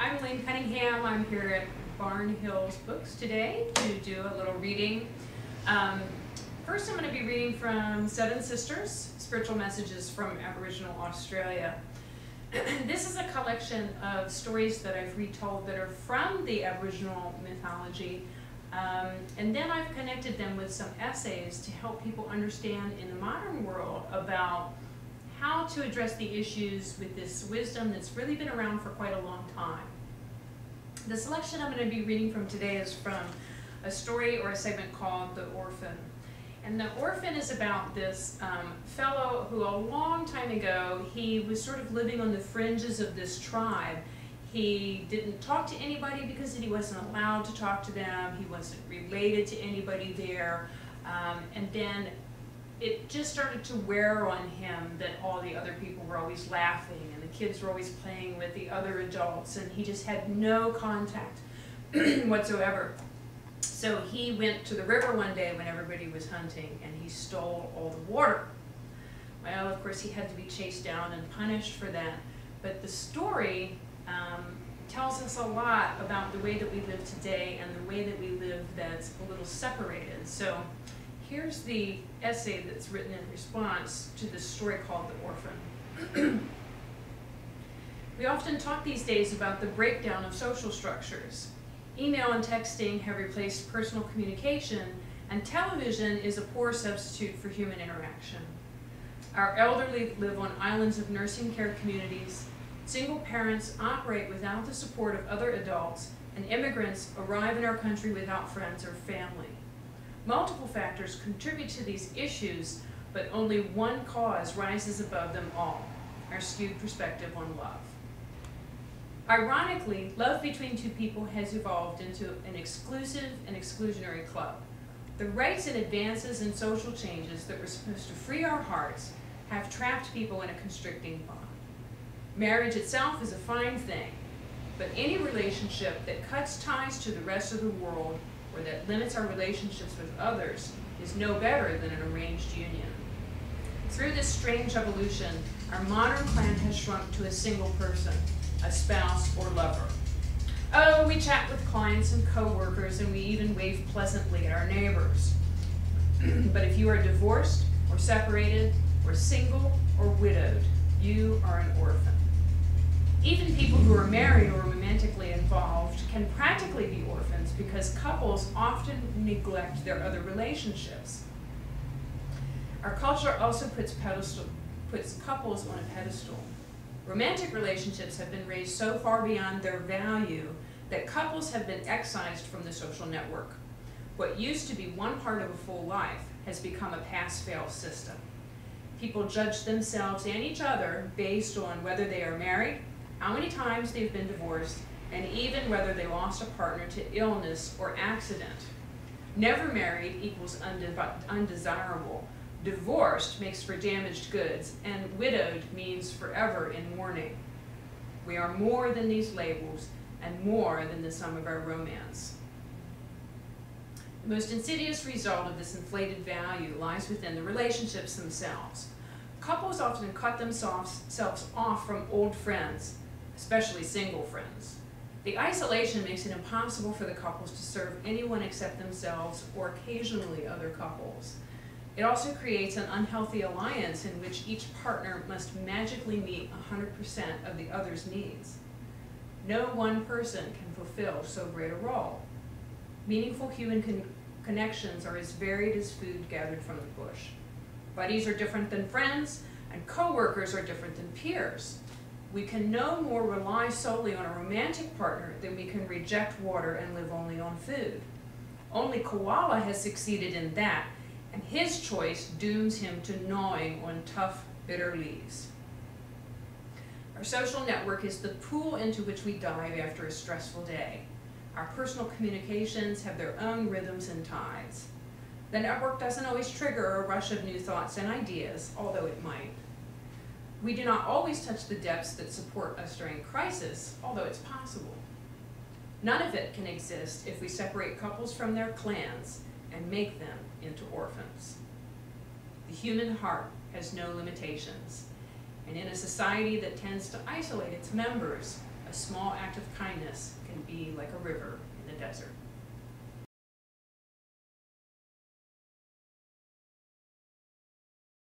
I'm Laine Cunningham. I'm here at Barn Hills Books today to do a little reading. First, I'm going to be reading from Seven Sisters, Spiritual Messages from Aboriginal Australia. This is a collection of stories that I've retold that are from the Aboriginal mythology, and then I've connected them with some essays to help people understand in the modern world about how to address the issues with this wisdom that's really been around for quite a long time. The selection I'm going to be reading from today is from a story or a segment called The Orphan. And The Orphan is about this fellow who a long time ago, he was sort of living on the fringes of this tribe. He didn't talk to anybody because he wasn't allowed to talk to them. He wasn't related to anybody there. And then it just started to wear on him that all the other people were always laughing and the kids were always playing with the other adults, and he just had no contact whatsoever. So he went to the river one day when everybody was hunting and he stole all the water. Well, of course, he had to be chased down and punished for that. But the story tells us a lot about the way that we live today and the way that we live that's a little separated. So here's the essay that's written in response to this story called The Orphan. We often talk these days about the breakdown of social structures. Email and texting have replaced personal communication, and television is a poor substitute for human interaction. Our elderly live on islands of nursing care communities. Single parents operate without the support of other adults, and immigrants arrive in our country without friends or family. Multiple factors contribute to these issues, but only one cause rises above them all: our skewed perspective on love. Ironically, love between two people has evolved into an exclusive and exclusionary club. The rights and advances in social changes that were supposed to free our hearts have trapped people in a constricting bond. Marriage itself is a fine thing, but any relationship that cuts ties to the rest of the world or that limits our relationships with others is no better than an arranged union. Through this strange evolution, our modern clan has shrunk to a single person, a spouse or lover. Oh, we chat with clients and co-workers, and we even wave pleasantly at our neighbors. But if you are divorced or separated or single or widowed, you are an orphan. Even people who are married or romantically involved can practically be orphans because couples often neglect their other relationships. Our culture also puts couples on a pedestal. Romantic relationships have been raised so far beyond their value that couples have been excised from the social network. What used to be one part of a full life has become a pass-fail system. People judge themselves and each other based on whether they are married, how many times they've been divorced, and even whether they lost a partner to illness or accident. Never married equals undesirable. Divorced makes for damaged goods, and widowed means forever in mourning. We are more than these labels, and more than the sum of our romance. The most insidious result of this inflated value lies within the relationships themselves. Couples often cut themselves off from old friends, especially single friends. The isolation makes it impossible for the couples to serve anyone except themselves or occasionally other couples. It also creates an unhealthy alliance in which each partner must magically meet 100% of the other's needs. No one person can fulfill so great a role. Meaningful human connections are as varied as food gathered from the bush. Buddies are different than friends, and co-workers are different than peers. We can no more rely solely on a romantic partner than we can reject water and live only on food. Only Koala has succeeded in that, and his choice dooms him to gnawing on tough, bitter leaves. Our social network is the pool into which we dive after a stressful day. Our personal communications have their own rhythms and tides. The network doesn't always trigger a rush of new thoughts and ideas, although it might. We do not always touch the depths that support us during crisis, although it's possible. None of it can exist if we separate couples from their clans and make them into orphans. The human heart has no limitations, and in a society that tends to isolate its members, a A small act of kindness can be like a river in the desert.